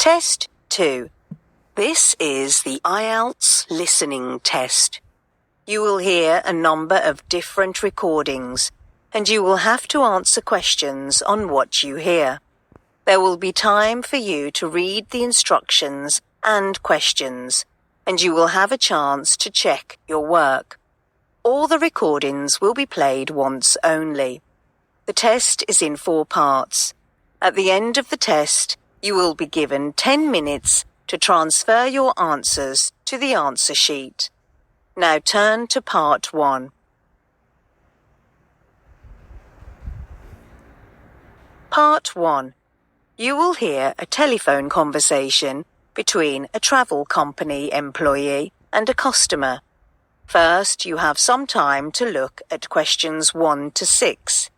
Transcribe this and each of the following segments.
Test 2. This is the Ielts listening test. You will hear a number of different recordings, and you will have to answer questions on what you hear. There will be time for you to read the instructions and questions, and you will have a chance to check your work. All the recordings will be played once only. The test is in 4 parts. At the end of the test, you will be given 10 minutes to transfer your answers to the answer sheet. Now turn to part 1. Part 1. You will hear a telephone conversation between a travel company employee and a customer. First, you have some time to look at questions 1 to 6.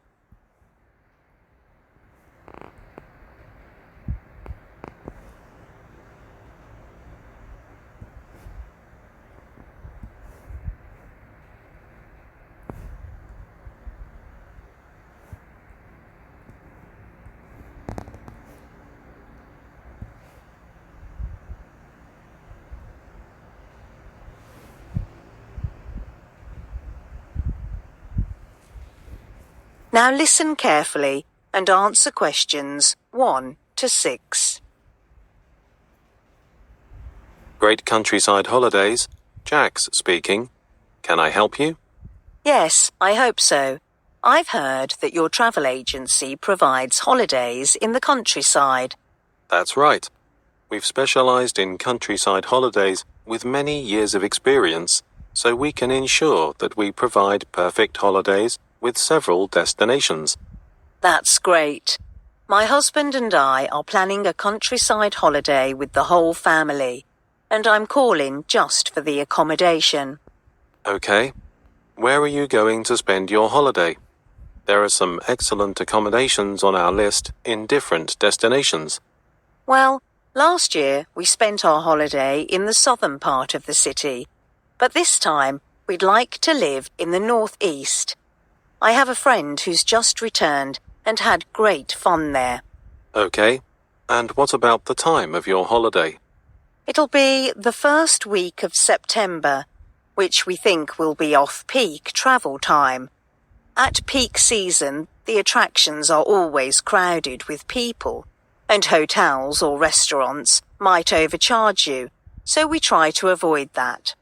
Now listen carefully and answer questions 1 to 6. Great Countryside Holidays. Jax speaking. Can I help you? Yes, I hope so. I've heard that your travel agency provides holidays in the countryside. That's right. We've specialized in countryside holidays with many years of experience, so we can ensure that we provide perfect holidays with several destinations. That's great. My husband and I are planning a countryside holiday with the whole family, and I'm calling just for the accommodation. Okay. Where are you going to spend your holiday? There are some excellent accommodations on our list in different destinations. Well, last year we spent our holiday in the southern part of the city, but this time we'd like to live in the northeast. I have a friend who's just returned and had great fun there. Okay. And what about the time of your holiday? It'll be the first week of September, which we think will be off-peak travel time. At peak season, the attractions are always crowded with people, and hotels or restaurants might overcharge you, so we try to avoid that.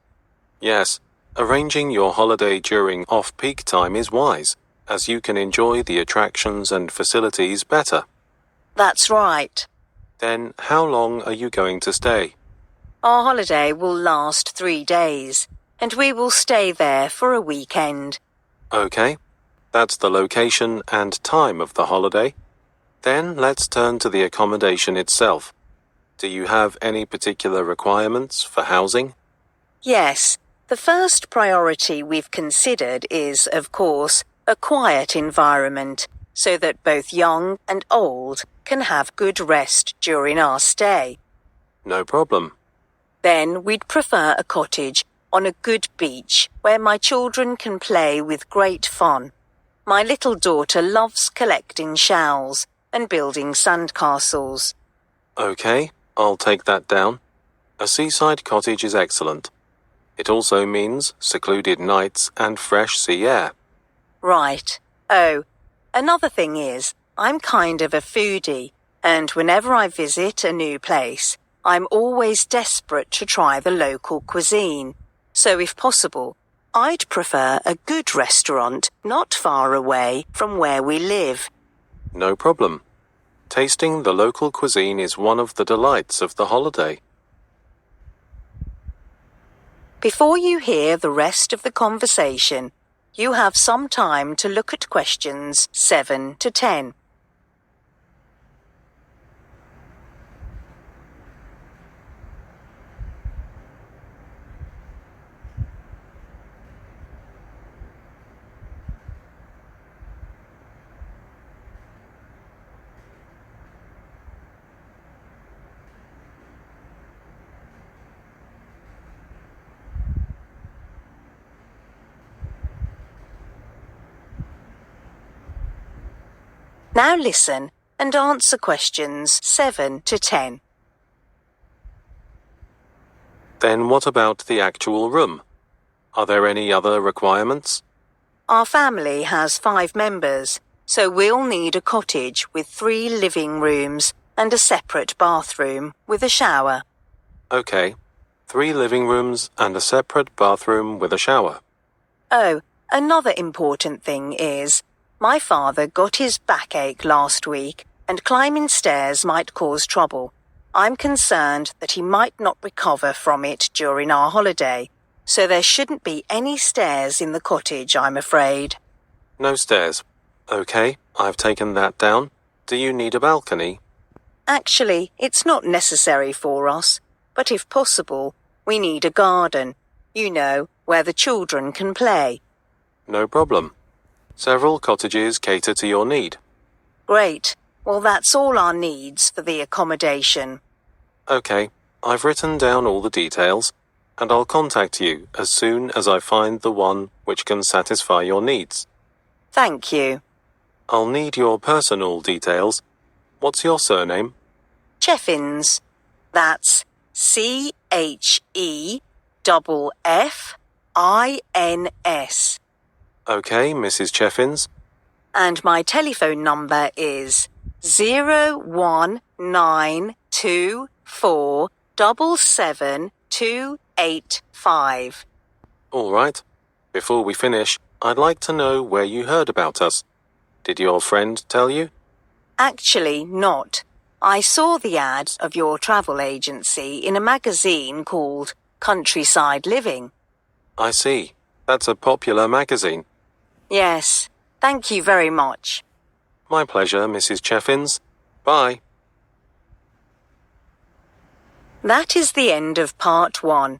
Yes. Arranging your holiday during off-peak time is wise, as you can enjoy the attractions and facilities better. That's right. Then, how long are you going to stay? Our holiday will last 3 days, and we will stay there for a weekend. Okay. That's the location and time of the holiday. Then let's turn to the accommodation itself. Do you have any particular requirements for housing? Yes. The first priority we've considered is, of course, a quiet environment so that both young and old can have good rest during our stay. No problem. Then we'd prefer a cottage on a good beach where my children can play with great fun. My little daughter loves collecting shells and building sandcastles. Okay, I'll take that down. A seaside cottage is excellent. It also means secluded nights and fresh sea air. Right. Oh, another thing is, I'm kind of a foodie, and whenever I visit a new place, I'm always desperate to try the local cuisine. So if possible, I'd prefer a good restaurant not far away from where we live. No problem. Tasting the local cuisine is one of the delights of the holiday. Before you hear the rest of the conversation, you have some time to look at questions 7 to 10. Now listen and answer questions 7 to 10. Then what about the actual room? Are there any other requirements? Our family has 5 members, so we'll need a cottage with 3 living rooms and a separate bathroom with a shower. Okay. 3 living rooms and a separate bathroom with a shower. Oh, another important thing is, my father got his backache last week and climbing stairs might cause trouble. I'm concerned that he might not recover from it during our holiday, so there shouldn't be any stairs in the cottage, I'm afraid. No stairs. Okay, I've taken that down. Do you need a balcony? Actually, it's not necessary for us, but if possible, we need a garden, you know, where the children can play. No problem. Several cottages cater to your need. Great. Well, that's all our needs for the accommodation. Okay, I've written down all the details, and I'll contact you as soon as I find the one which can satisfy your needs. Thank you. I'll need your personal details. What's your surname? Cheffins. That's Cheffins. Okay, Mrs. Cheffins. And my telephone number is 01924777285. All right. Before we finish, I'd like to know where you heard about us. Did your friend tell you? Actually, not. I saw the ad of your travel agency in a magazine called Countryside Living. I see. That's a popular magazine. Yes. Thank you very much. My pleasure, Mrs. Cheffins. Bye. That is the end of part 1.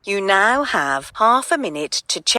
You now have half a minute to check